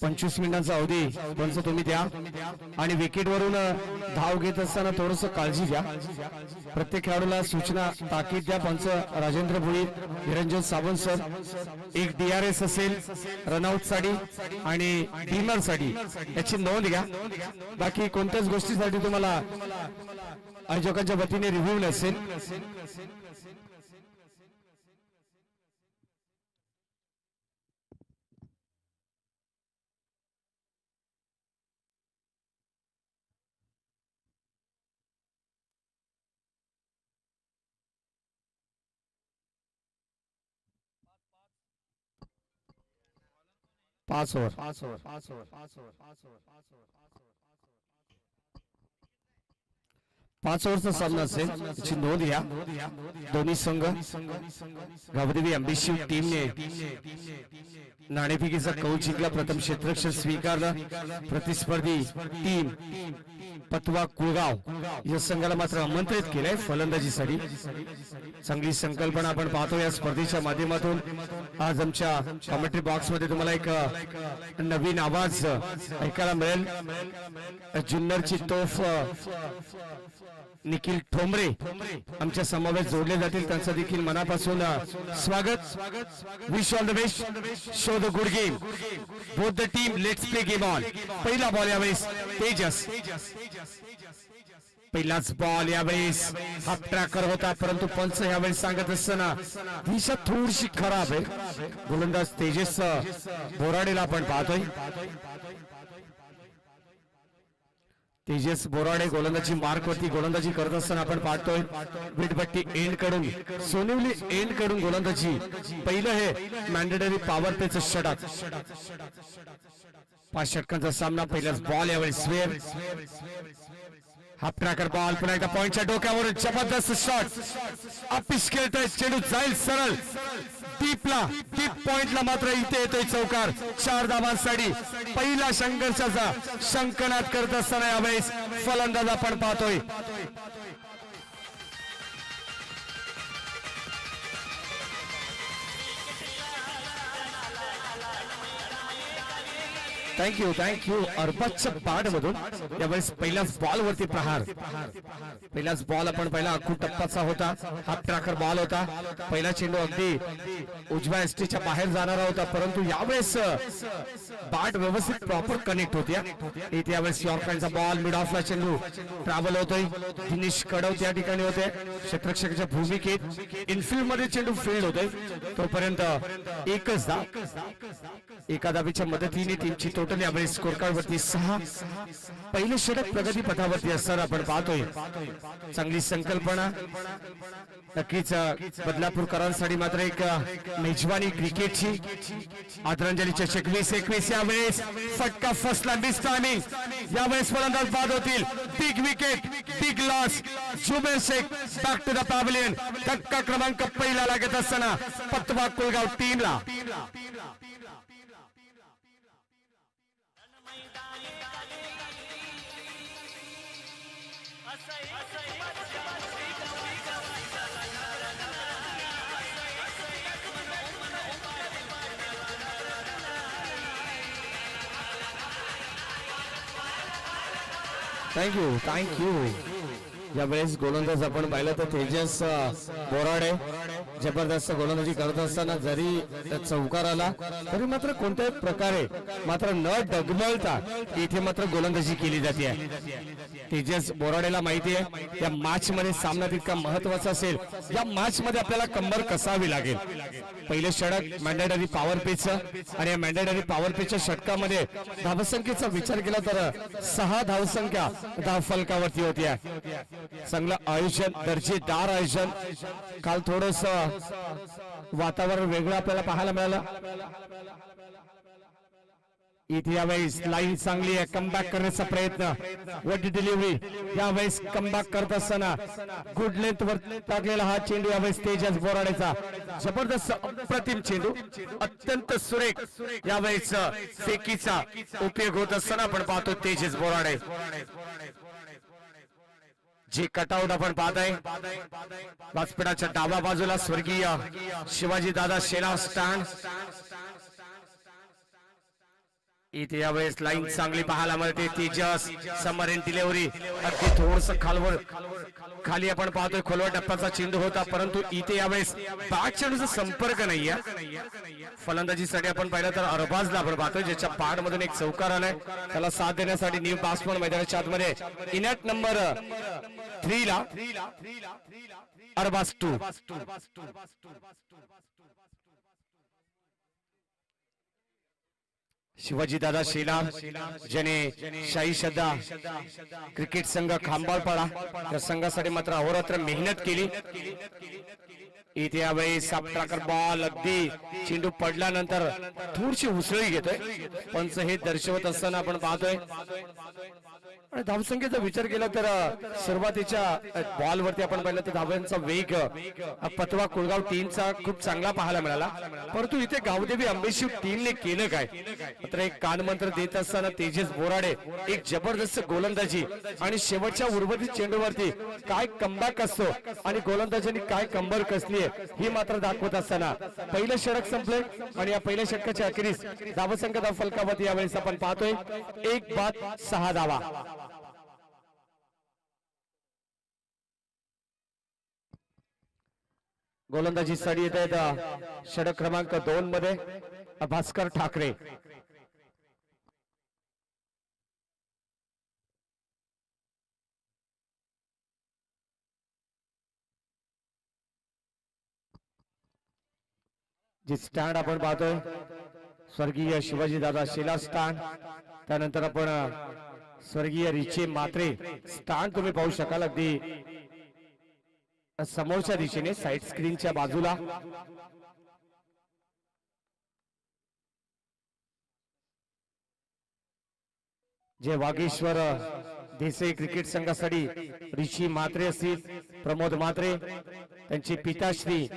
25 मिनिटांचा अवधी पंच तुम्ही द्या आणि विकेट वरून धाव घेत असताना थोडस काळजी घ्या. प्रत्येक खेळाडूला सूचना ताकीद द्या. पंच राजेंद्र भोई, निरंजन सावंत सर. एक DRS असेल रनआउट साठी आणि डीमर साठी याची नोंद घ्या. बाकी कोणत्याच गोष्टीसाठी तुम्हाला आयोजकांच्या वतीने रिव्ह्यू नसेल. पाच ओव्हर पाच ओव्हरचा सामना असेल याची नोंद घ्या. दोन्ही संघ गावदेवी अम्बिशिव टीमने नाणेफेकीचा कौल जिंकला. प्रथम क्षेत्ररक्षण स्वीकारलं. प्रतिस्पर्धी टीम पतवा कुळगाव या संघाला मात्र आमंत्रित केलंय फलंदाजीसाठी. चांगली संकल्पना आपण पाहतो या स्पर्धेच्या माध्यमातून. आज आमच्या कमेंट्री बॉक्स मध्ये तुम्हाला एक नवीन आवाज ऐकायला मिळेल. जुन्नरची तोफ निखिल ठोंबरे आमच्या समावेश जोडले जातील. त्यांचं देखील मनापासून स्वागत. Wish all the best. Show the good game. Both the team let's play game on. पहिला बॉल यावेळेस तेजस. पहिलाच बॉल यावेळेस हाफ ट्रॅकर होता परंतु पंच यावेळेस सांगत असताना दिशा थोडीशी खराब आहे. गोलंदाज तेजस बोराडेला आपण पाहतोय. तेजस बोराडे गोलंदाजी मार्क वरती गोलंदाजी करत असताना आपण पाहतोय. विटभट्टी एंड कडून सोनिवली एंड कडून गोलंदाजी. पहिलं हे मॅन्डेटरी पॉवर प्लेचं षटक. 5 षटकांचा सामना. पहिलाच बॉल यावेळी स्वेअर. Half tracker ball. पुन्हा एकदा पॉइंटच्या डोक्यावरून जबरदस्त शॉट. अपिश खेळतोय. चेंडू जाईल सरळ डीपला. डीप पॉइंटला मात्र इथे येतोय चौकार. 4 धावांसाठी पहिला संघर्षाचा शंकनाद करत असताना यावेळेस फलंदाज आपण पाहतोय. थँक्यू अरबाजच्या पाड मधून यावेळेस पहिल्याच बॉल वरती प्रहार. पहिलाच बॉल आपण पहिला अखूड टप्पाचा होता. हाफ ट्रॅकर बॉल होता. पहिला चेंडू अगदी उजव्या एसटीच्या बाहेर जाणारा होता परंतु यावेळेस बॅट व्यवस्थित प्रॉपर कनेक्ट होत्या. इथे यावेळेस यॉर्करचा बॉल मिड ऑफला चेंडू ट्रॅव्हल होतोय. दिनेश कडव त्या ठिकाणी होते क्षेत्ररक्षकाच्या भूमिकेत. इनफिल्ड मध्ये चेंडू फील्ड होतोय तोपर्यंत एकच धाव. एका धावेच्या मदतीने टीमची टोटल यावेळी स्कोर कार्ड वरती 6. पहिले षटक प्रगती पथावरती असताना आपण पाहतोय. चांगली संकल्पना नक्कीच. बदलापूरकरांसाठी मात्र एक मेजवानी क्रिकेटची. आदरांजली चषक 2021 यावेळेस फटका फसला. Miss timing. यावेळेस फलंदाज बाद होतील. Big wicket big loss. Zuber Shaikh back to the pavilion. धक्का क्रमांक पहिला लागत असताना पतवा कुळगाव टीमला. थँक्यू. यावेळेस गोलंदाज आपण पाहिलं तर तेजस बोराडे जबरदस्त गोलंदाजी करत असताना जरी चौकार आला तरी मात्र कोणत्याही प्रकारे मात्र न डगमळता इथे मात्र गोलंदाजी केली जाते. तेजस बोराडेला माहिती आहे या मॅच मध्ये सामना तितका महत्वाचा असेल. या मॅच मध्ये आपल्याला कंबर कसावी लागेल. पहिले षटक मॅन्डेटरी पॉवर पेचं आणि या मॅन्डेटरी पॉवर पेच्या षटकामध्ये धावसंख्येचा विचार केला तर 6 धावसंख्या धाव फलकावरती होत्या. चांगलं आयोजन दर्जेदार आयोजन. काल थोडस वातावरण वेगळं आपल्याला पाहायला मिळालं. इथे यावेळेस लाईन चांगली आहे. कमबॅक करण्याचा प्रयत्न. वडी डिलिव्हरी यावेळेस कमबॅक करत असताना गुड लेंथ वर टाकलेला हा चेंडू यावेळेस तेजस बोराडेचा. जबरदस्त अप्रतिम चेंडू. अत्यंत सुरेख यावेळेस फेकीचा उपयोग होत असताना आपण पाहतो तेजस बोराडे. जे कटआउट आपण पाहत आहे व्यासपीठाच्या डाव्या बाजूला स्वर्गीय शिवाजी दादा शेलाव स्टँड. इथे यावेळेस लाईन चांगली पाहायला मिळते. तेजस समर इन डिलिव्हरी अगदी थोडस खाली आपण पाहतोय खोलवर टप्प्याचा चेंडू होता, परंतु इथे यावेळेस बॅक चेंडूचा संपर्क नाहीये. फलंदाजीसाठी आपण पाहिलं तर अरबाजला आपण पाहतोय, ज्याच्या पाड मधून एक चौकार आलाय. त्याला साथ देण्यासाठी न्यू बास्टमन मैदानाच्या आतमध्ये इनॅट नंबर 3 ला अरबाज 2. शिवाजी दादा शेला ज्याने शाही श्रद्धा क्रिकेट संघ खांबाळपाडा त्या संघासाठी मात्र अहोरात्र मेहनत केली. इथे यावेळी सापट्राकर बॉल अगदी चेंडू पडल्यानंतर थोडीशी उसळी घेतोय. पंच हे दर्शवत असताना आपण पाहतोय. आणि धावसंख्येचा विचार केला तर सुरुवातीच्या बॉल वरती आपण पाहिलं तर धावांचा वेग पतवा कुळगाव टीमचा खूप चांगला पाहायला मिळाला, परंतु इथे गावदेवी अंबेशिव टीमने केलं काय. मात्र एक कानमंत्र देत असताना तेजस बोराडे एक जबरदस्त गोलंदाजी आणि शेवटच्या उर्वरित चेंडूवरती काय कमबॅक असतो आणि गोलंदाजांनी काय कंबर कसली ही मात्र दाखवत असताना पहिलं षटक संपले. आणि या पहिल्या षटकाच्या अखेरीस धावसंख्या फलकावरती यावेळेस आपण पाहतोय 1 बाद 6 धावा. गोलंदाजी साठी येत आहेत षटक क्रमांक 2 मध्ये भास्कर ठाकरे. जी स्टँड आपण पाहतोय स्वर्गीय शिवाजी दादा शेला स्टँड, त्यानंतर आपण स्वर्गीय रिचे मात्रे स्टँड तुम्ही पाहू शकाल अगदी समोरच्या दिशेने साइड स्क्रीनच्या बाजूला. जे वागेश्वर देसाई क्रिकेट संघासाठी ऋषी म्हात्रे असतील, प्रमोद म्हात्रे, त्यांचे पिताश्री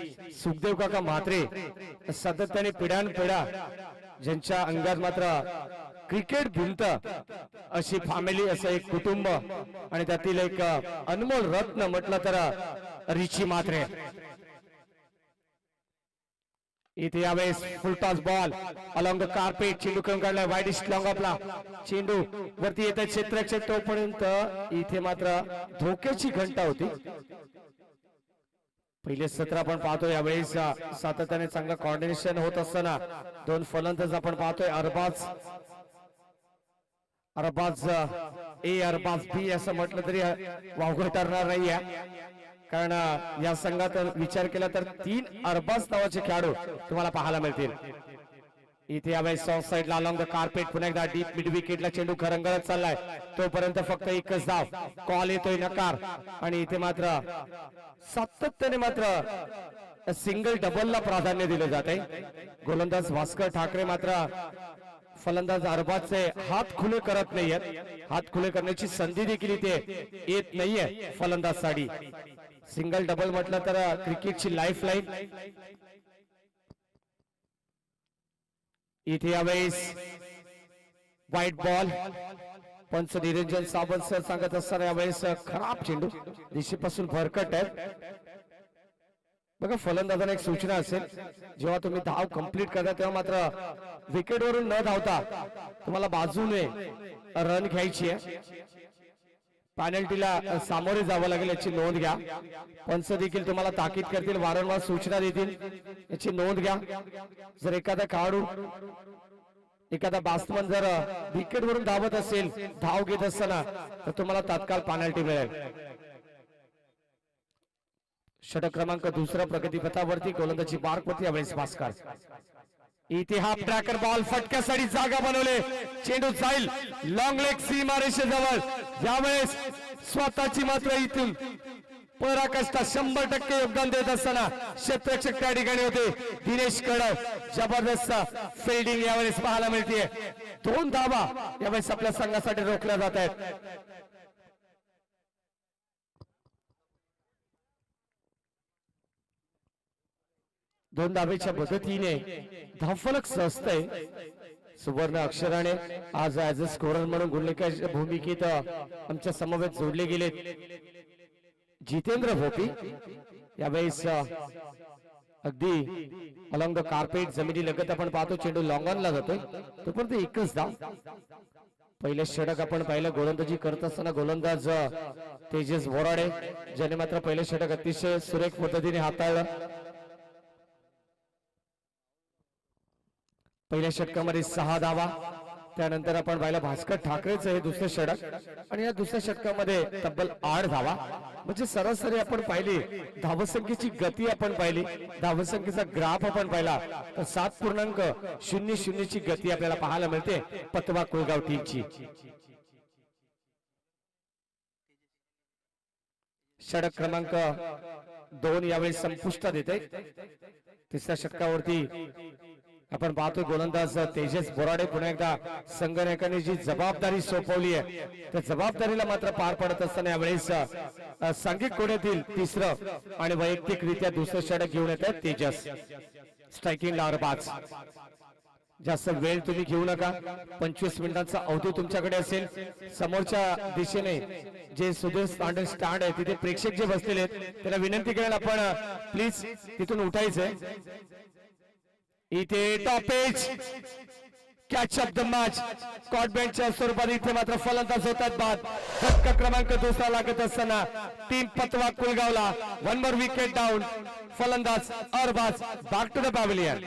सुखदेव काका म्हात्रे सातत्याने पिढ्यानपिढ्या ज्यांच्या अंगात मात्र क्रिकेट भिंत अशी फॅमिली असं एक कुटुंब आणि त्यातील एक अनमोल रत्न म्हटलं तर ऋषी म्हात्रे. इथे यावेळेस full toss ball along the carpet चेंडू करून काढलाय वाईडिश लॉंग आपला चेंडू वरती येत क्षेत्राच्या तोपर्यंत इथे मात्र धोक्याची घंटा होती. पहिले सत्र आपण पाहतोय यावेळेस सातत्याने चांगलं कॉर्डिनेशन होत असताना दोन फलंदाज आपण पाहतोय अरबाज ए अरबाज बी असं म्हटलं तरी वावगं ठरणार नाहीये, कारण या संघात विचार केला तर 3 अरबाज नावाचे खेळाडू तुम्हाला पाहायला मिळतील. इथे यावेळेस सॉफ्ट साइडला अलॉंग द कार्पेट पुन्हा एकदा डीप मिड विकेटला चेंडू खरंगळत चाललाय, तोपर्यंत फक्त एकच धाव. कॉल येतोय नकार आणि इथे मात्र सातत्याने मात्र सिंगल डबलला प्राधान्य दिले जाते. गोलंदाज भास्कर ठाकरे मात्र फलंदाज अरबाजचे हात खुले करत नाहीयेत, हात खुले करण्याची संधी देखील इथे येत नाहीये फलंदाजसाठी. सिंगल डबल म्हटलं तर क्रिकेटची लाईफ लाईन. इथे यावेळेस व्हाईट बॉल पंच निरंजन सावंत सर सांगत असताना यावेळेस खराब चेंडू दिशेपासून भरकट आहे. बघा फलंदाजांना एक सूचना असेल, जेव्हा तुम्ही धाव कंप्लीट करता तेव्हा मात्र विकेट वरून न धावता तुम्हाला बाजूने रन घ्यायची आहे. पेनल्टीला सामोरे जावं लागेल याची नोंद घ्या. पंच देखील तुम्हाला ताकीद करतील, वारंवार सूचना देतील, याची नोंद घ्या. जर एखादा खेळाडू एखादा बॅट्समन जर विकेट वरून धावत असेल धाव घेत असताना तर तुम्हाला तात्काळ पेनल्टी मिळेल. षटक क्रमांक 2 प्रगतीपथावरती गोलंदाजी मार्कवरती यावेळेस भास्कर. इथे हाफ ट्रॅकर बॉल फटक्यासाठी जागा बनवले, चेंडू जाईल लॉंग लेग सीमारेषेजवळ. यावेळेस स्वतःची मात्र इथून पराकाष्ठा 100% योगदान देत असताना क्षेत्ररक्षक त्या ठिकाणी होते दिनेश कडक. जबरदस्त फिल्डिंग यावेळेस पाहायला मिळते. 2 धावा यावेळेस आपल्या संघासाठी रोखल्या जात आहेत. दोन धावेच्या मदतीने धावफलक सहजतय. सुवर्ण अक्षराने आज ऍज अ स्कोरर म्हणून गुणलेखाच्या भूमिकेत आमच्या समवेत जोडले गेलेत जितेंद्र भोपी. यावेळेस अगदी अलॉंग द कार्पेट जमिनी लगत आपण पाहतो चेंडू लॉंगॉनला जातोय तोपर्यंत एकच धाव. पहिले षटक आपण पाहिलं गोलंदाजी करत असताना गोलंदाज तेजस बोराडे ज्याने मात्र पहिले षटक अतिशय सुरेख पद्धतीने हाताळलं. पहिल्या षटकामध्ये 6 धावा. त्यानंतर आपण पाहिलं भास्कर ठाकरेचं हे दुसरे षटक आणि या दुसऱ्या षटकामध्ये तब्बल 8 धावा. म्हणजे सरासरी आपण पाहिली धावसंख्येची गती आपण पाहिली धावसंख्येचा ग्राफ आपण पाहिला तर 7.00 ची गती आपल्याला पाहायला मिळते पतवा कुळगाव टीमची. षटक क्रमांक 2 यावेळी संपुष्टात येते. तिसऱ्या षटकावरती आपण पाहतो गोलंदाज तेजस बोराडे पुन्हा एकदा संघनायकांनी जी जबाबदारी सोपवली आहे त्या जबाबदारीला मात्र पार पडत असताना यावेळेस सांघिक कोड्यातील तिसरं आणि वैयक्तिकरित्या दुसरं षटक घेऊन येत आहेत तेजस. स्ट्रायकिंगला अरबाज. जास्त वेळ तुम्ही घेऊ नका. 25 मिनिटांचा अवधी तुमच्याकडे असेल. समोरच्या दिशेने जे सुधीर स्टँड आहे तिथे प्रेक्षक जे बसलेले आहेत त्याला विनंती करेल आपण प्लीज तिथून उठायचंय. इथे टॉपेज कॅच ऑफ द मॅच कॉटबँडच्या स्वरूपात इथे मात्र फलंदाज होतात बाद. धक्का क्रमांक 2 लागत असताना टीम पतवा कुलगावला 1 मोर विकेट डाऊन. फलंदाज Arbaz back to the pavilion.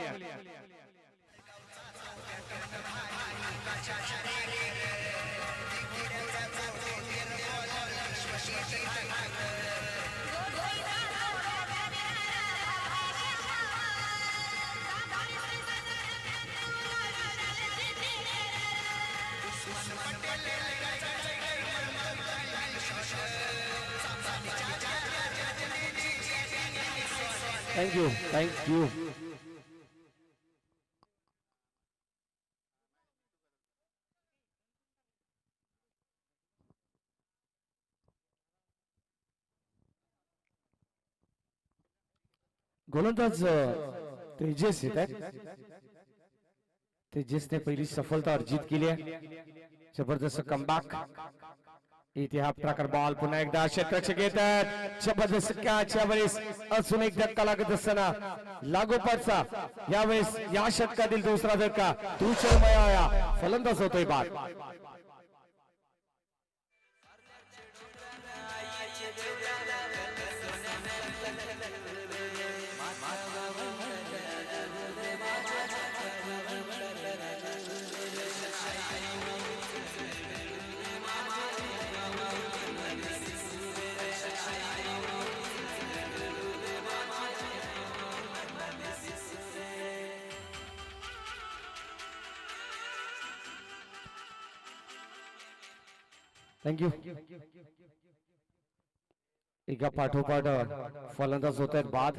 Thank you. गोलंदाज तेजस येत आहेत. तेजसने पहिली सफलता अर्जित केली आहे. जबरदस्त कमबॅक. इथे हा प्रकार बॉल पुन्हा एकदा क्षेत्ररक्षक येतात. जबरदस्त कॅच. यावेळेस अजून एक धक्का लागत असताना लागोपाठचा यावेळेस या षटकातील दुसरा धक्का तुषार फलंदाज होतोय बाद. थँक्यू. एका पाठोपाठ फलंदाज होत आहेत बाद.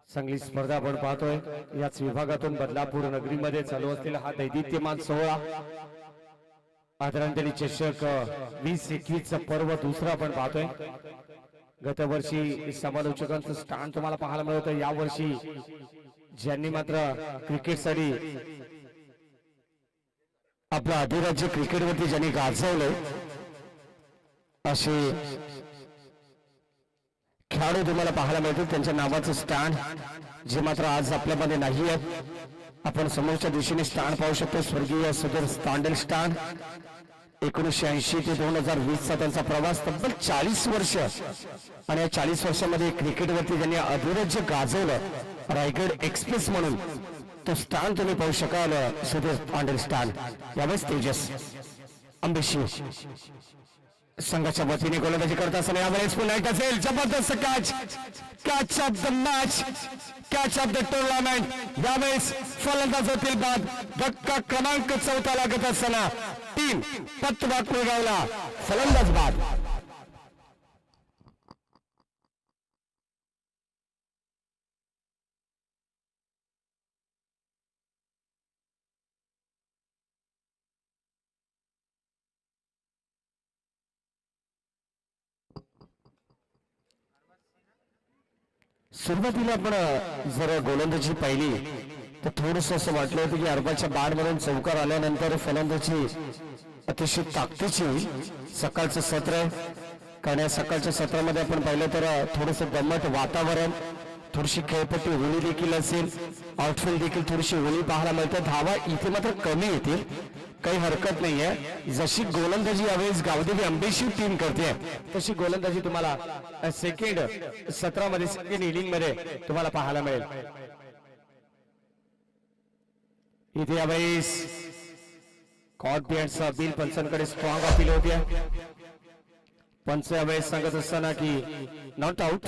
चांगली स्पर्धा आपण पाहतोय. याच विभागातून बदलापूर नगरीमध्ये चालू असलेला हा दैदित्यमान सोहळा आदरांजली चषक 2021 पर्व दुसरा आपण पाहतोय. गतवर्षी समालोचकांचं स्थान तुम्हाला पाहायला मिळत. यावर्षी ज्यांनी मात्र क्रिकेटसाठी आपलं अधिराज्य क्रिकेटवरती ज्यांनी गाजवलंय असे खेळाडू तुम्हाला पाहायला मिळतील. त्यांच्या नावाचं स्टँड जे मात्र आज आपल्यामध्ये नाही आहे. आपण समोरच्या दिशेने स्टँड पाहू शकतो. स्वर्गीय सुधीर स्टँडल स्टँड 1980 ते 2020 चा त्यांचा प्रवास तब्बल 40 वर्ष आणि या 40 वर्षामध्ये क्रिकेटवरती ज्यांनी अधिराज्य गाजवलं रायगड एक्सप्रेस म्हणून तो स्टँड तुम्ही पाहू शकाल. सुधीर स्टँडल स्टँड. यावेळेस तेजस अंबेशी संघाच्या वतीने गोलंदाजी करत असताना यावेळेस पुन्हा एकदा असेल जबरदस्त catch of the match catch of the tournament. यावेळेस फलंदाज होतील बाद. धक्का क्रमांक 4 लागत असताना टीम पतवा कुळगावला फलंदाज बाद. सुरुवातीला आपण जर गोलंदाजी पाहिली तर थोडस असं वाटलं होतं की अरबाच्या बाडमधून चौकार आल्यानंतर फलंदाजी अतिशय ताकदीची होईल. सकाळचं सत्र कारण या सकाळच्या सत्रामध्ये आपण पाहिलं तर थोडंसं दमट वातावरण थोडीशी खेळपट्टी ओली देखील असेल, आउटफील्ड देखील थोडीशी ओली पाहायला मिळते. धावा इथे मात्र कमी येतील, काही हरकत नाहीये. जशी गोलंदाजी यावेळेस गावदेवी अंबेशी टीम करते तशी गोलंदाजी तुम्हाला सेकंड 17 मध्ये सेकंड इनिंग मध्ये तुम्हाला पाहायला मिळेल. इथे यावेळेस कॉर्पियन्स बिल पंचांकडे स्ट्रॉंग अपील होते. पंच यावेळेस सांगत असताना की नॉट आउट,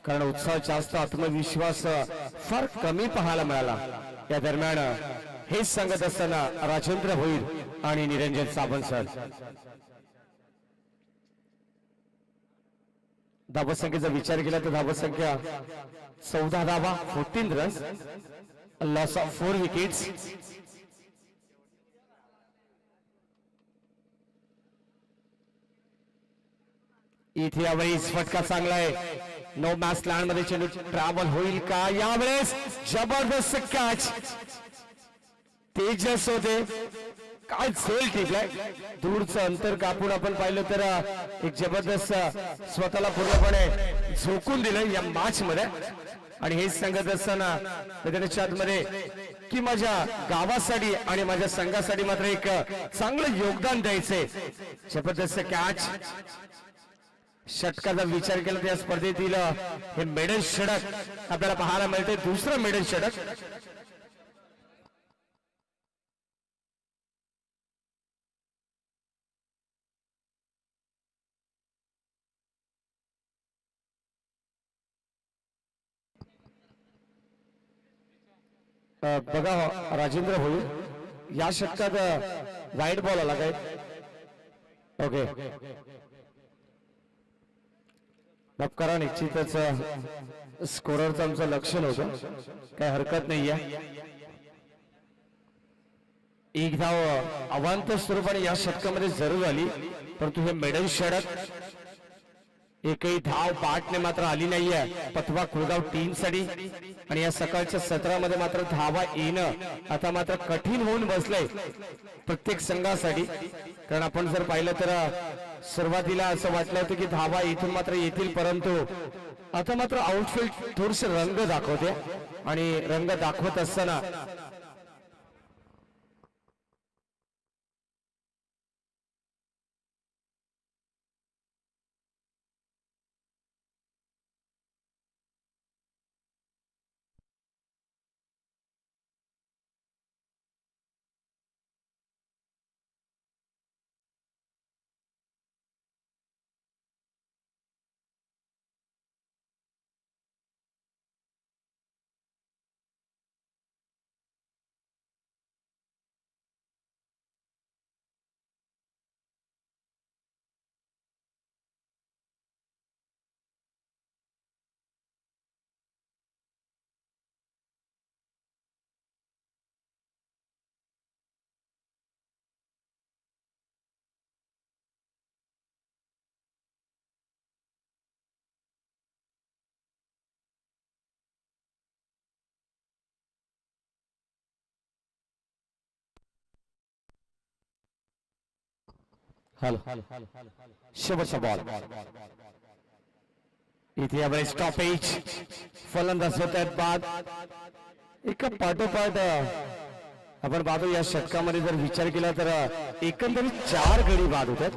कारण उत्साह जास्त, आत्मविश्वास फार कमी पाहायला मिळाला. या दरम्यान हेच सांगत असताना राजेंद्र भोईर आणि निरंजन सावंत सर. धावसंख्येचा विचार केला तर धावसंख्या 14 धावा, 14 रन्स, लॉस ऑफ 4 विकेट्स. इथे यावेळेस फटका चांगला आहे. नो मॅच लँड मध्ये चेंडू ट्रॅव्हल होईल का? यावेळेस जबरदस्त कॅच, तेजस होते, काय झेल टिकलाय. दूरचं अंतर कापून आपण पाहिलं तर एक जबरदस्त स्वतःला पूर्णपणे झोकून दिलं या मॅच मध्ये. आणि हेच सांगत असताना त्याच्या आतमध्ये की माझ्या गावासाठी आणि माझ्या संघासाठी मात्र एक चांगलं योगदान द्यायचंय. जबरदस्त कॅच. षटकाचा विचार केला तर या स्पर्धेतील हे मेडल षटक आपल्याला पाहायला मिळते, दुसरं मेडल षटक. बघा राजेंद्र भोईर या षटकात वाईट बॉल आला काय? ओके, करा, निश्चितच स्कोररचं आमचं लक्ष नव्हतं, काही हरकत नाहीये. एक धाव अवांतर स्वरूपाने या षटकामध्ये जरूर आली, परंतु हे मेडल षटक एकही धाव पाठने मात्र आली नाहीये पतवा कुळगाव टीम साठी. आणि या सकाळच्या 17 मध्ये मात्र धावा येणं आता मात्र कठीण होऊन बसलंय प्रत्येक संघासाठी. कारण आपण जर पाहिलं तर सुरुवातीला असं वाटलं होतं की धावा इथून मात्र येतील, परंतु आता मात्र आउटफील्ड थोडेसे रंग दाखवते. आणि रंग दाखवत असताना शेवटचा बॉल. इथे यावेळेस स्टॉपेज, फलंदाज होत आहेत बाद. एका पाठोपाठ आपण पाहतो या षटकामध्ये जर विचार केला तर एकंदरीत 4 गडी बाद होतात,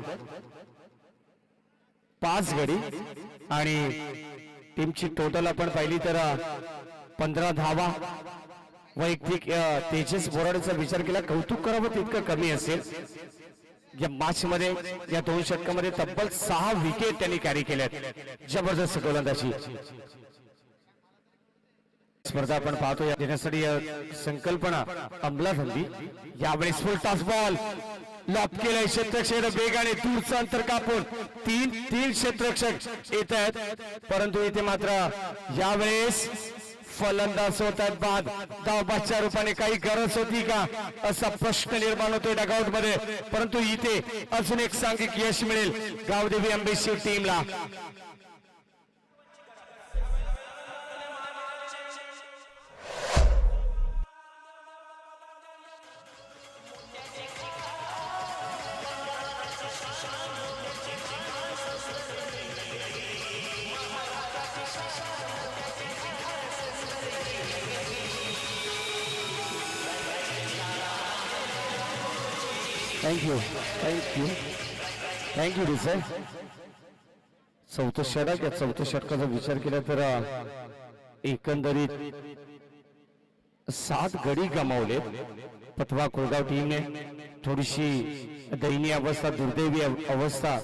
5 गडी. आणि टीमची टोटल आपण पाहिली तर 15 धावा. वैयक्तिक तेजस बोराडेचा विचार केला कौतुक करावं तितकं कमी असेल. या मॅच मध्ये या 2 षटकामध्ये तब्बल 6 विकेट त्यांनी कॅरी केल्यात. जबरदस्त गोलंदाजी. स्पर्धा आपण पाहतो या देण्यासाठी संकल्पना अंमलात आणली. यावेळेस फुल टॉस बॉल लॉप केलाय. क्षेत्ररक्षक वेगाने दूरचं अंतर कापून तीन क्षेत्ररक्षक येत आहेत, परंतु इथे मात्र यावेळेस फलंदाज होत आहेत बाद. धावबादच्या रूपाने काही गरज होती का असा प्रश्न निर्माण होतोय डगआउट मध्ये, परंतु इथे अजून एक सांघिक यश मिळेल गावदेवी अंबेशी टीमला. थँक्यू थँक्यू थँक्यू डिझाय. चौथं षटक, या चौथ्या षटकाचा विचार केला तर एकंदरीत 7 गडी गमावले पतवा कोळगाव टीमने. थोडीशी दयनीय अवस्था, दुर्दैवी अवस्था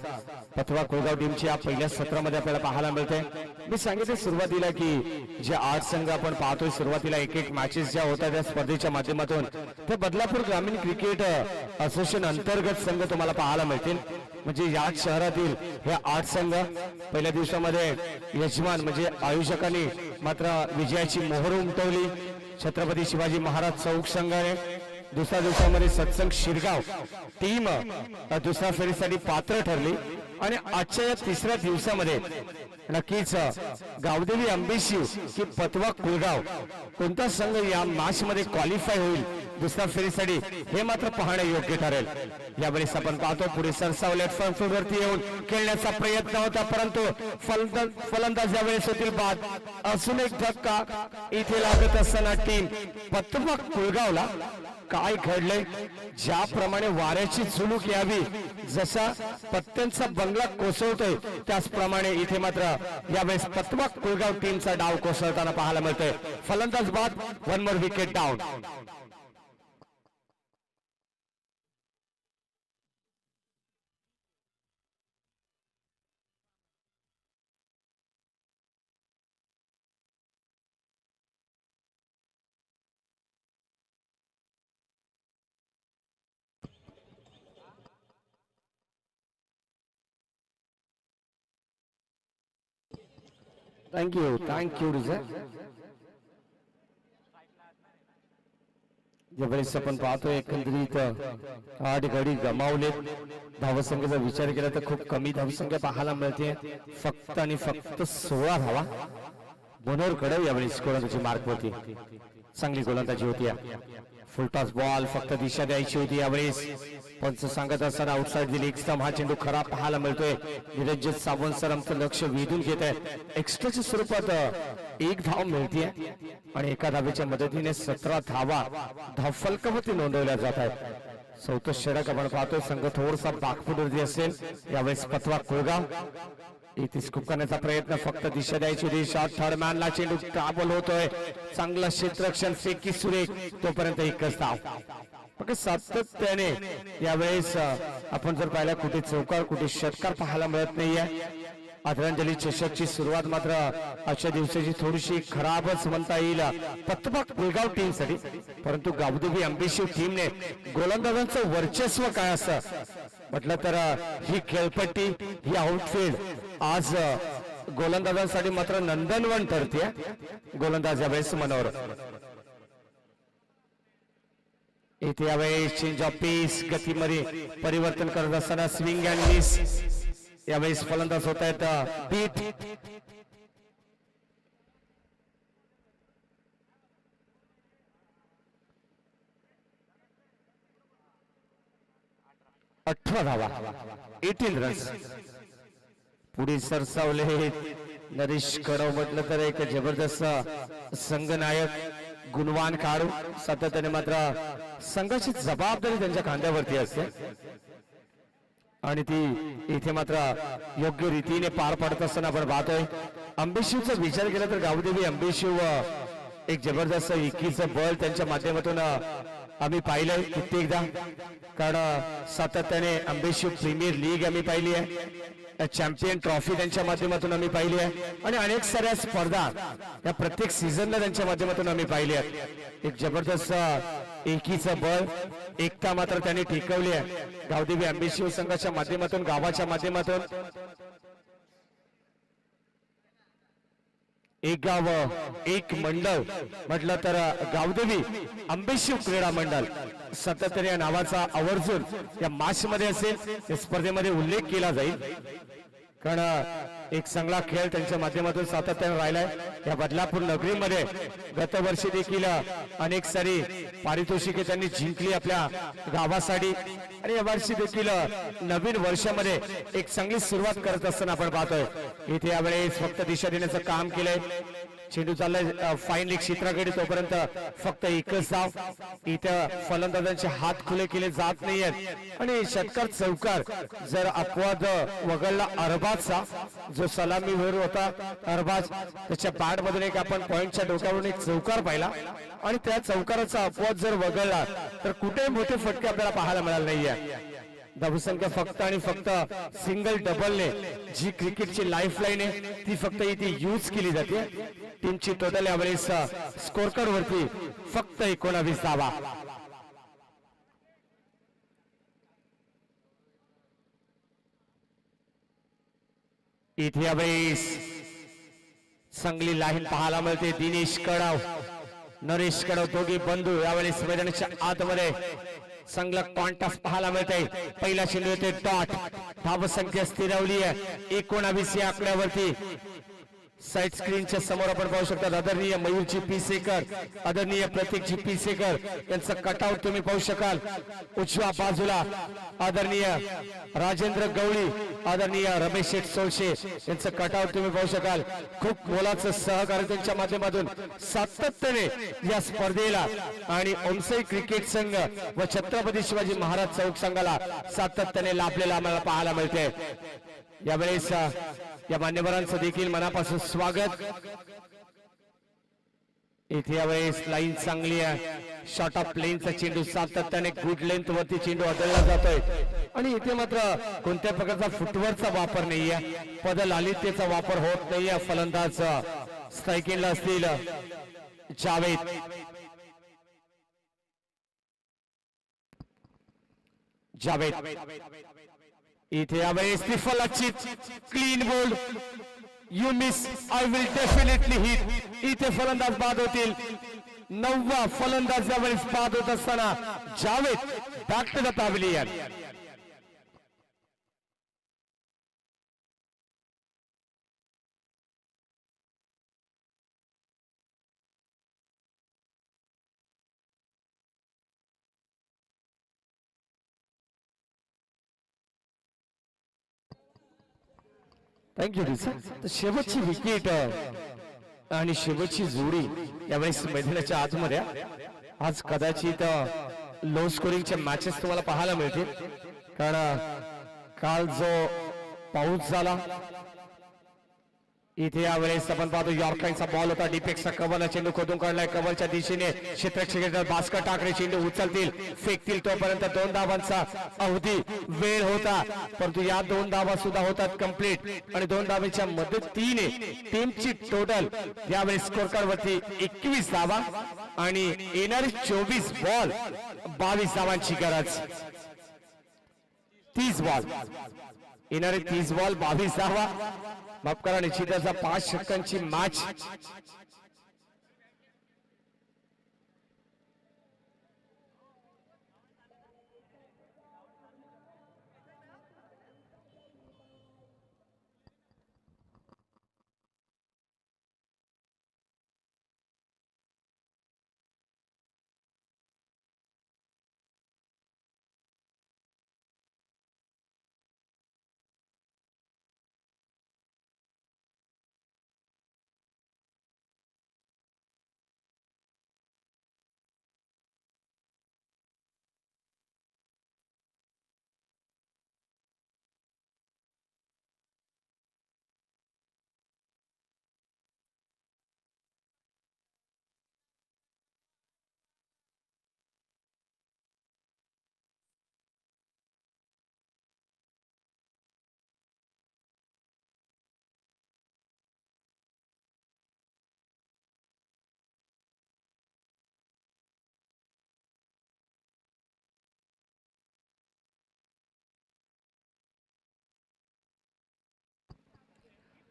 पतवा कोळगाव टीमची या पहिल्या सत्रामध्ये आपल्याला पाहायला मिळते. मी सांगितले सुरुवातीला की जे 8 संघ आपण पाहतोय सुरुवातीला एक मॅचेस ज्या होत्या त्या स्पर्धेच्या माध्यमातून ते बदलापूर ग्रामीण क्रिकेट असोसिएशन अंतर्गत संघ तुम्हाला पाहायला मिळतील. म्हणजे याच शहरातील हे 8 संघ पहिल्या दिवसामध्ये यजमान म्हणजे आयोजकांनी मात्र विजयाची मोहर उमटवली छत्रपती शिवाजी महाराज चौक संघाने. दुसऱ्या दिवसामध्ये सत्संग शिरगाव टीम दुसऱ्या फेरीसाठी पात्र ठरली. आणि आजच्या या तिसऱ्या दिवसामध्ये नक्कीच गावदेवी अंबेशिव की पतवा कोळगाव कोणता संघ या मॅच मध्ये क्वालिफाय होईल दुसऱ्या फेरीसाठी हे मात्र पाहणे योग्य ठरेल. यावेळेस आपण पाहतो पुढे सरसावले फ्रंट वरती येऊन खेळण्याचा प्रयत्न होता परंतु फलंदाज यावेळेस होतील बाद. अजून एक धक्का इथे लागत असताना टीम पतवा कोळगावला काय घडले, ज्याप्रमाणे वाऱ्याची झुळूक यावी जसा पत्त्यांचा बंगला कोसळतोय त्याचप्रमाणे इथे मात्र यावेळेस पतवा कोळगाव टीमचा डाव कोसळताना पाहायला मिळतोय. फलंदाज बाद, 1 मोर विकेट डाऊन. थँक्यू डिझाय. ज्यावेळेस आपण पाहतोय एकंदरीत 8 गडी गमावले. धावसंख्येचा विचार केला तर खूप कमी धावसंख्या पाहायला मिळते. फक्त आणि फक्त 16 धावा. मनोहर कडव यावेळेस गोलंदाजी मार्क होती, चांगली गोलंदाजी होती. फुलटॉस बॉल फक्त दिशा द्यायची होती. यावेळेस पंच सांगत असताना आउटसाइड दिली. एक स्टंप हा चेंडू खराब पाहायला मिळतोय. निरंजन सावंत सर आमचं लक्ष वेधून घेत आहे. एक्स्ट्राच्या स्वरूपात 1 धाव मिळते आणि एका धावेच्या मदतीने 17 धावा धावफलकावरती नोंदवल्या जात आहेत. चौथं षटक आपण पाहतोय संघ थोडासा बाकफुटवरती असेल. यावेळेस पतवा कोळगाव इथे स्कूप करण्याचा प्रयत्न, फक्त दिशा द्यायची होती. शॉट थर्ड मॅनला चेंडू काबल होतोय. चांगलं क्षेत्ररक्षण, फेकी सुरेख, तोपर्यंत एकच धाव. मग सातत्याने यावेळेस आपण जर पाहिलं कुठे चौकार कुठे षटकार पाहायला मिळत नाहीये. आदरांजली चषकची सुरुवात मात्र आजच्या दिवसाची थोडीशी खराबच म्हणता येईल पतवा कोळगाव टीमसाठी. परंतु गावदेवी अंबेशिव टीमने गोलंदाजांचं वर्चस्व काय असं म्हटलं तर ही खेळपट्टी ही आउटफील्ड आज गोलंदाजांसाठी मात्र नंदनवन ठरते. गोलंदाज यावेळेस मनोहर. इथे यावेळेस चेंज ऑफ पेस गतीमध्ये परिवर्तन करत असताना स्विंग अँड मिस. यावेळेस फलंदाज होत आहेत पीठ. अठरा धावा, 18 रन्स. पुढे सरसावले नरेश कडव. म्हटलं तर एक जबरदस्त संघनायक, गुणवान खेळाडू. सातत्याने मात्र संघाची जबाबदारी त्यांच्या खांद्यावरती असते आणि ती इथे मात्र योग्य रीतीने पार पडत असताना आपण पाहतोय. अंबेशिवचा विचार केला तर गावदेवी अंबेशिव एक जबरदस्त एकीचं बळ त्यांच्या माध्यमातून आम्ही पाहिलंय कित्येकदा. कारण सातत्याने अंबेशिव प्रीमियर लीग आम्ही पाहिली आहे, चॅम्पियन ट्रॉफी त्यांच्या माध्यमातून आम्ही पाहिली आहे आणि अनेक साऱ्या स्पर्धा या प्रत्येक सीझनला त्यांच्या माध्यमातून आम्ही पाहिली आहे. एक जबरदस्त एकीचं बळ, एकता मात्र त्यांनी टिकवली आहे गावदेवी अंबेशिव संघाच्या माध्यमातून, गावाच्या माध्यमातून. एक गाव एक मंडळ म्हटलं तर गावदेवी अंबेशिव क्रीडा मंडळ सातत्याने या नावाचा आवर्जून या मॅच मध्ये असेल, या स्पर्धेमध्ये उल्लेख केला जाईल. कारण एक चांगला खेळ त्यांच्या माध्यमातून सातत्याने राहिलाय. या बदलापूर नगरीमध्ये गत वर्षी देखील अनेक सारी पारितोषिके त्यांनी जिंकली आपल्या गावासाठी आणि या वर्षी देखील नवीन वर्षामध्ये एक चांगली सुरुवात करत असताना आपण पाहतोय. इथे यावेळेस फक्त दिशा देण्याचं काम केलंय. चेंडू चाललाय फाईनली क्षेत्राकडे, तोपर्यंत फक्त एकच धाव। इथं फलंदाजांचे हात खुले केले जात नाहीयेत आणि षटकार चौकार जर अपवाद वगळला अरबाजचा, जो सलामीवर होता अरबाज, त्याच्या बॅट मधून एक आपण पॉइंटच्या डोक्यावरून एक चौकार पाहिला आणि त्या चौकाराचा अपवाद जर वगळला तर कुठेही मोठे फटके आपल्याला पाहायला मिळाले नाहीये। धावसंख्या फक्त आणि फक्त सिंगल डबलने जी क्रिकेटची लाईफलाईन आहे ती फक्त इथे यूज केली जाते। टीमची टोटल यावेळेस स्कोर कार्ड वरती फक्त 19 धावा। इथे यावेळेस चांगली लाईन पाहायला मिळते। दिनेश कडाव, नरेश कडाव दोघे बंधू यावेळेस मैदानाच्या आतमध्ये चांगला कॉन्टॅक्ट पाहायला मिळते। पहिला चेंडू येते डॉट, धावसंख्या स्थिरावली आहे 19 या आकड्यावरती। साइड स्क्रीनच्या समोर आपण पाहू शकता आदरणीय मयूरजी पिसेकर, आदरणीय प्रतीकजी पिसेकर यांचा कटआउट तुम्ही पाहू शकाल। उजव्या बाजूला आदरणीय राजेंद्र गवळी, आदरणीय रमेश शेठ सोळशे यांचं कटआउट तुम्ही पाहू शकाल। खूप मोलाचं सहकार्य त्यांच्या माध्यमातून सातत्याने या स्पर्धेला आणि ओमसाई क्रिकेट संघ व छत्रपती शिवाजी महाराज चौक संघाला सातत्याने लाभलेला आम्हाला पाहायला मिळते। यावेळेस या मान्यवरांचं देखील मनापासून स्वागत। इथे यावेळेस लाईन चांगली आहे, शॉर्ट ऑफ प्लेनचा चेंडू सातत्याने गुड लेंथ वरती चेंडू आदळला जातोय आणि इथे मात्र कोणत्या प्रकारचा फुटवर्कचा वापर नाहीये, पदलालित्येचा वापर होत नाहीये। फलंदाज स्ट्राईकिंगला असतील जावेद, इथे यावेळेस त्रिफलाची clean bowled, you miss I will definitely hit. इथे फलंदाज बाद होतील। 9वा फलंदाज यावेळेस बाद होत असताना Javed back to the pavilion. Thank you sir. शेवटची विकेट आणि शेवटची जोडी यावेळेस मैदानाच्या आतमध्ये। आज कदाचित लो स्कोरिंगच्या मॅचेस तुम्हाला पाहायला मिळतील, कारण काल जो पाऊस झाला इथे यावेळेस आपण पाहतो यॉर्करचा बॉल होता, डिपेक्सचा कव्हरला चेंडू खोदून काढलाय। कव्हरच्या दिशेने क्षेत्ररक्षक बास्केट टाकले, चेंडू उचलतील फेकतील तोपर्यंत 2 धावांचा अवधी वेळ होता, परंतु या 2 धावा सुद्धा होतात कंप्लीट आणि 2 धावेच्या मदतीने टीमची टोटल यावेळेस स्कोर कार्ड वरती 21 धावा आणि येणारे 24 बॉल 22 धावांची गरज। 30 बॉल येणारे 30 बॉल 22 धावा, माफ करा निश्चितच 5 षटकांची मॅच।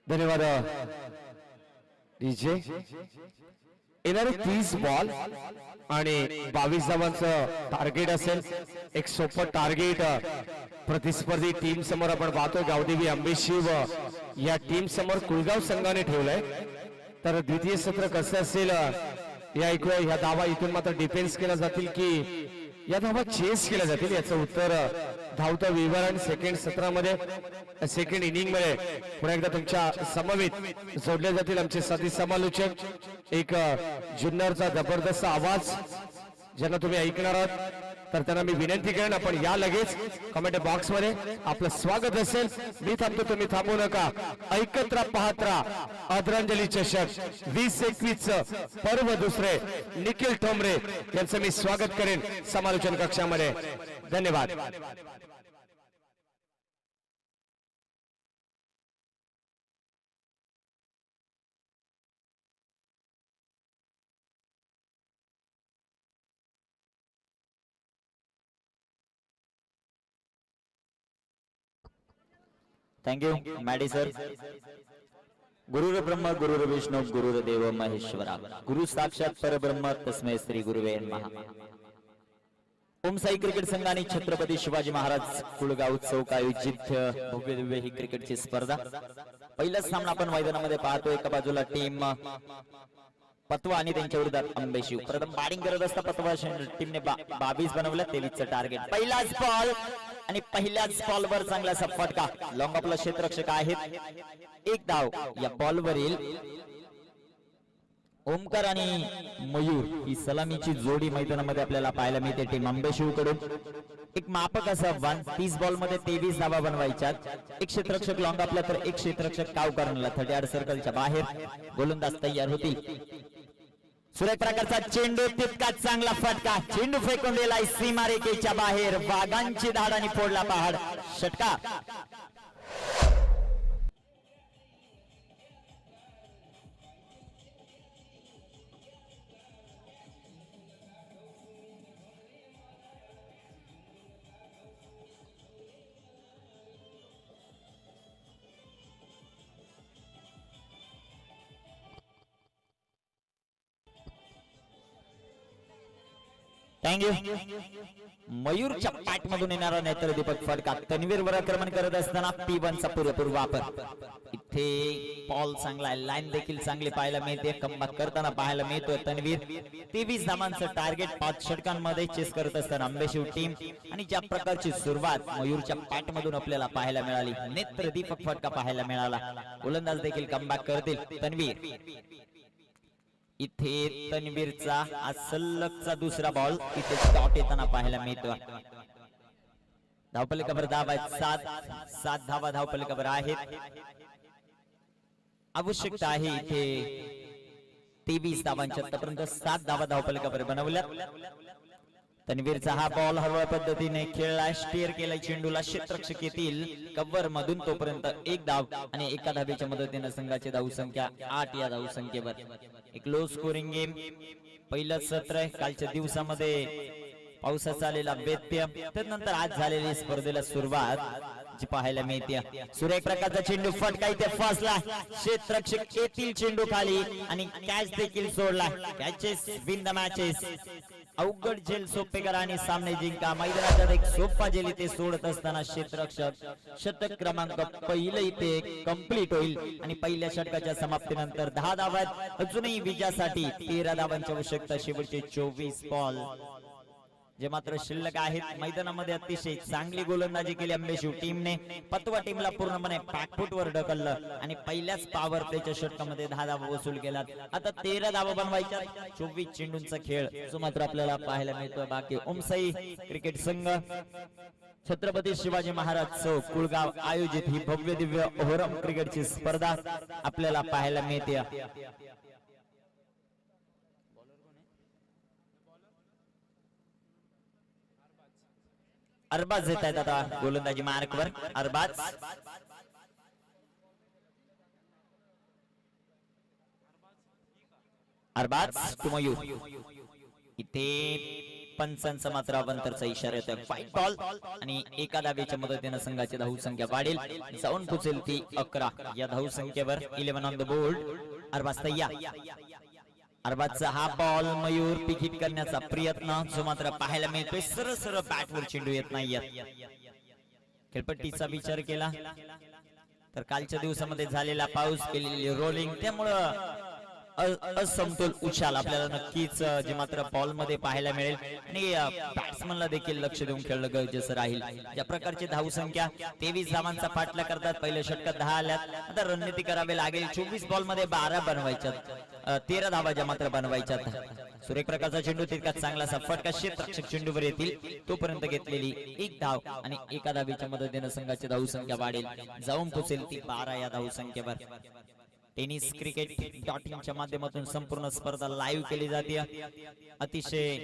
धन्यवाद डीजे। येणारे 30 बॉल आणि 22 धावांचं टार्गेट असेल। एक सोपं टार्गेट प्रतिस्पर्धी टीम समोर आपण पाहतो गावदेवी आंबेशिव या टीम समोर कुलगाव संघाने ठेवलंय। तर द्वितीय सत्र कसं असेल या ऐकूया। ह्या धावा इथून मात्र डिफेन्स केला जातील की या धावा चेस केल्या जातील याचं उत्तर धावता विवर आणि सेकंड सत्रामध्ये सेकंड इनिंग मध्ये पुन्हा एकदा तुमच्या समवेत जोडले जातील आमचे साथी समालोचक एक जुन्नरचा जबरदस्त आवाज ज्यांना तुम्ही ऐकणार आहात तर त्यांना मी विनंती करेन आपण या लगेच कमेंट बॉक्स मध्ये आपलं स्वागत असेल मी थांबतो तुम्ही थांबू नका ऐकत राहा पाहत राहा आदरांजली चषक 2021 पर्व दुसरे निखिल ठोंबरे यांचं मी स्वागत करेन समालोचन कक्षामध्ये धन्यवाद थैंक यू मैडी सर। गुरुर ब्रह्म गुरुर विष्णु गुरुर देव महेश्वरा गुरु साक्षात परब्रह्म तस्मै श्री गुरुवे नमः। ओम साई क्रिकेट संघाने छत्रपती शिवाजी महाराज कुळगाव चौक आयोजित भव्य दिव्य ही क्रिकेटची स्पर्धा पहिला सामना आपण मैदानामध्ये पाहतो। एका बाजूला टीम पतवा आणि त्यांच्या विरोधात अंबेशिव प्रथम बॅटिंग करत असता पतवा टीमने 22 बनवलं 23चं टार्गेट। पहिलाच बॉल आणि पहिल्याच बॉलवर चांगलासा फटका लॉंग ऑफला क्षेत्ररक्षक आहेत एक धाव या बॉलवरील ओमकार आणि मयूर ही सलामीची जोडी मैदानामध्ये आपल्याला पाहायला मिळते टीम अंबेशिव कडून। एक मापक असं 30 बॉल मध्ये 23 धावा बनवायच्या एक क्षेत्ररक्षक लॉंग ऑफला तर एक क्षेत्ररक्षक कावकरणला 38 सर्कलच्या बाहेर गोलंदाज तयार होती। सुरेख प्रकारचा चेंडू तितकाच चांगला फटका चेंडू फेकून दिलाय सीमारेषेच्या बाहेर वाघांची धाड आणि फोडला पहाड षटका। Thank you. मयूरच्या पाठ मधून येणारा नेत्र दीपक फटका तन्वीर वर आक्रमण करत असताना P1 चा पुरेपूर वापर इथे बॉल चांगला आहे लाईन देखील चांगली पाहायला मिळते कमबॅक करताना पाहायला मिळतोय तन्वीर 23 धावांचं टार्गेट 5 षटकांमध्ये चेस करत असताना अंबेशिव टीम आणि ज्या प्रकारची सुरुवात मयूरच्या पाठ मधून आपल्याला पाहायला मिळाली नेत्र दीपक फटका पाहायला मिळाला गोलंदाज देखील कमबॅक करतील तन्वीर इथे तन्वीरचा सलगचा दुसरा बॉल इथे डॉट येताना पाहायला मिळतो। धावपलिकावर धाव आहेत 7 धावा धावपलिकावर आहेत आवश्यकता आहे इथे 23 धावांच्या आतापर्यंत 7 धावा धावपलिकावर बनवल्या। तन्वीरचा हा बॉल हळूहळू पद्धतीने खेळला स्टीअर केला चेंडूला क्षेत्ररक्षक येतील कव्हर मधून तोपर्यंत एक धाव आणि एका धावेच्या मदतीने संघाची धावसंख्या 8 या धावसंख्येवर एक लो स्कोरिंग गेम पहिलं सत्र आहे कालच्या दिवसामध्ये पावसाचा आलेला व्यत्यय त्यानंतर आज झालेली स्पर्धेला सुरुवात जी पाहायला मिळते सुरेख प्रकारचा चेंडू फटका इथे फसला क्षेत्ररक्षक येतील चेंडू खाली आणि कॅच देखील सोडला कॅचेस विन द मॅचेस अवघड झेल सोपे करा आणि सामने जिंका मैदानात एक सोपा झेल इथे सोडत असताना क्षेत्ररक्षक शतक क्रमांक पहिलं इथे कंप्लीट होईल आणि पहिल्या षटकाच्या समाप्तीनंतर 10 धावा अजूनही विजयासाठी 13 धावांची आवश्यकता शेवटचे 24 बॉल जे मात्र शिल्लक आहेत मैदानामध्ये अतिशय चांगली गोलंदाजी केली अंबेशिव टीमने पतवा टीमला पूर्णपणे बॅकफुटवर ढकललं आणि पहिल्याच पॉवर प्लेच्या षटकामध्ये 10 धावा वसूल केल्यात आता 13 धावा बनवायच्या 24 चेंडूंचा खेळ जो मात्र आपल्याला पाहायला मिळतोय बाकी ओमसाई क्रिकेट संघ छत्रपती शिवाजी महाराज चौक कुळगाव आयोजित ही भव्य दिव्य ओहरम क्रिकेटची स्पर्धा आपल्याला पाहायला मिळते। अरबाज येत आहेत आता गोलंदाजी मार्कवर अरबाज टू मयूर इथे पंचांचा मात्र अवंतरचा इशारा येतोय फाईट बॉल आणि एका धावेच्या मदतीने संघाची धावसंख्या वाढेल जाऊन पोहोचेल ती 11 या धावसंख्येवर 11 ऑन द बोर्ड अरबाज तयार अरबाजचा हा बॉल मयूर पिकिट करण्याचा प्रयत्न जो मात्र पाहायला मिळतोय सरळ सरळ बॅटवर चेंडू येत नाहीये खेळपट्टीचा विचार केला तर कालच्या दिवसामध्ये झालेला पाऊस केलेली रोलिंग त्यामुळे असमतोल उछाल आपल्याला नक्कीच जे मात्र बॉल मध्ये पाहायला मिळेल आणि बॅट्समनला देखील लक्ष देऊन खेळलं गरजेचं राहील. या प्रकारची धावसंख्या 23 धावांचा पाठला करतात. पहिल्या षटकात 10 आल्यात. आता रणनीती करावी लागेल. 24 बॉल मध्ये 12 बनवायच्यात. 13 धावा ज्या मात्र बनवायच्यात. सुरेख प्रकारचा चेंडू तितकाच चांगलासा फटका क्षेत्ररक्षक चेंडूवर येतील तोपर्यंत घेतलेली एक धाव आणि एका धावेच्या मदतीने संघाची धावसंख्या वाढेल, जाऊन पोहोचेल ती 12 या धावसंख्येवर. टेनिस क्रिकेट .in च्या माध्यमातून संपूर्ण स्पर्धा लाईव्ह केली जाते. अतिशय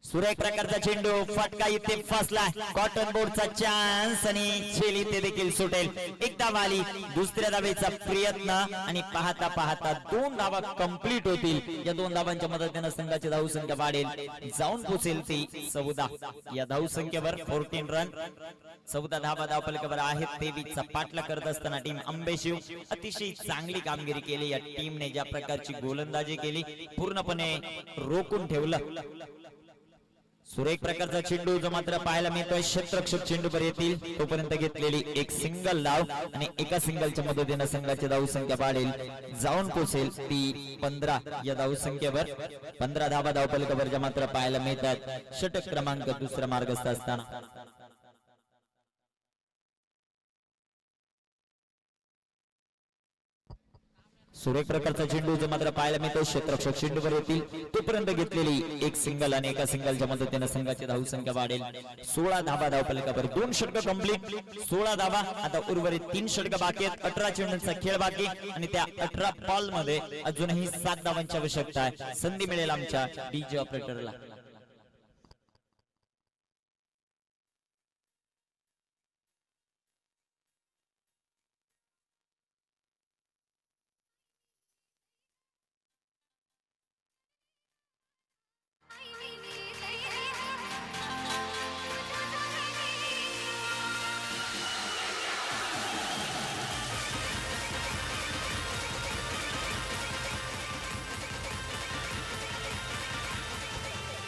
सुरेख प्रकारचा चेंडू फटका इथे फसला. कॉटन बोर्डचा चान्स आणि झेल इथे देखील सुटेल. एक धाव आली. दुसऱ्या धावेचा प्रयत्न आणि पाहता पाहता 2 धावा कंप्लीट होतील. या 2 धावांच्या मदतीने संघाची धावसंख्या वाढेल, जाऊन पोहोचेल ती 14 या धावसंख्येवर. 14 रन 14 धावा धावफलकावर आहेत. 23 चा पाठला करत असताना टीम अंबेशिव अतिशय चांगली कामगिरी केली. या टीमने ज्या प्रकारची गोलंदाजी केली पूर्णपणे रोखून ठेवलं. सुरेख प्रकारचा चेंडू जो मात्र पाहायला मिळतोय क्षेत्ररक्षक चेंडूवर येतील तोपर्यंत घेतलेली एक सिंगल धाव आणि एका सिंगलच्या मदतीने संघाची धावसंख्या वाढेल, जाऊन पोहोचेल ती 15 या धावसंख्येवर. 15 धावा धावफलकावर ज्या मात्र पाहायला मिळतात षटक क्रमांक दुसरा मार्गस्थ असताना. सुरेख प्रकारचा चेंडू जो मात्र पाहायला मिळतो क्षेत्ररक्षक चेंडूवर येतील तोपर्यंत घेतलेली एक सिंगल आणि एका सिंगलच्या मदतीने संघाची धावसंख्या वाढेल. 16 धावा धावफलकावर. 2 षटक कंप्लीट. 16 धावा. आता उर्वरित 3 षटक बाकी आहेत. 18 चेंडूंचा खेळ बाकी आणि त्या 18 बॉल मध्ये अजूनही 7 धावांची आवश्यकता आहे. संधी मिळेल आमच्या डीजे ऑपरेटरला.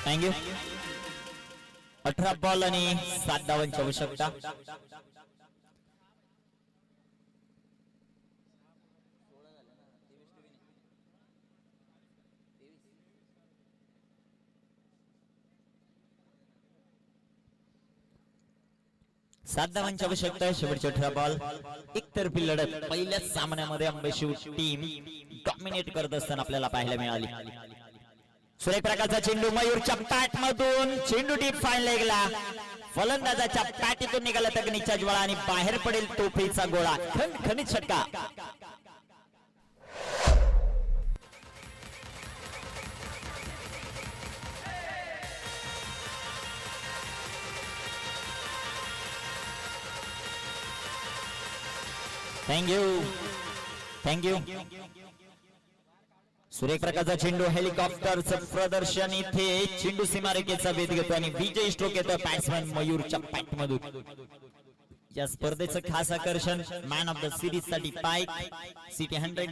थँक्यू. 18 बॉल आणि 7 धावांची आवश्यकता. सात धावांची आवश्यकता आहे. शेवटचे 18 बॉल. एकतर्फी लढत पहिल्याच सामन्यामध्ये अंबेशिव टीम डॉमिनेट करत असताना आपल्याला पाहायला मिळाली. सुरेख प्रकारचा चेंडू मयूरच्या पॅट मधून चेंडू डीप फाईन लेगला. फलंदाजाच्या पॅटीतून निघाला तगणीच्या ज्वाळा आणि बाहेर पडेल तोफीचा गोळा. खणखणीत षटका. थँक्यू. सुरेख प्रकारचा चेंडू हेलिकॉप्टरचं प्रदर्शन इथे चेंडू सीमारेखेचा वेध घेतो आणि विजयी स्ट्रोक येतो बॅट्समॅन मयूरच्या पॅट मधून. या स्पर्धेचं खास आकर्षण मॅन ऑफ द सिरीज साठी पाईक सिटी 100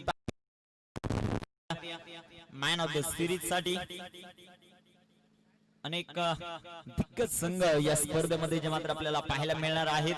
मॅन ऑफ द सिरीज साठी अनेक दिग्गज संघ या स्पर्धेमध्ये जे मात्र आपल्याला पाहायला मिळणार आहेत.